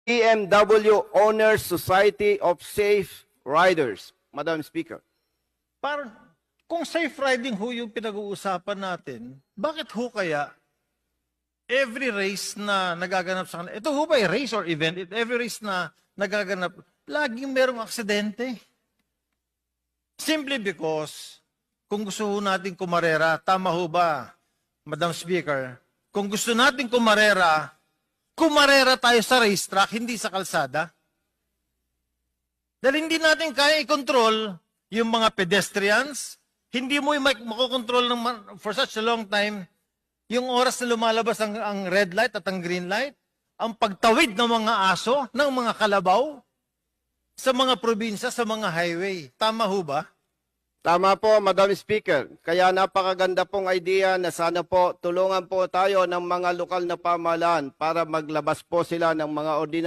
BMW Owners Society of Safe Riders. Madam Speaker. Parang, kung safe riding ho yung pinag-uusapan natin, bakit ho kaya every race na nagaganap sa kanila, ito ho ba race or event, every race na nagaganap, laging merong aksidente? Simply because, kung gusto ho natin kumarera, tama ho ba, Madam Speaker, kung gusto natin kumarera tayo sa racetrack, hindi sa kalsada. Dahil hindi natin kaya i-control yung mga pedestrians, hindi mo makokontrol for such a long time yung oras na lumalabas ang red light at ang green light, ang pagtawid ng mga aso, ng mga kalabaw, sa mga probinsya, sa mga highway. Tama ho ba? Tama po, Madam Speaker. Kaya napakaganda pong idea na sana po tulungan po tayo ng mga lokal na pamahalaan para maglabas po sila ng mga ordinansa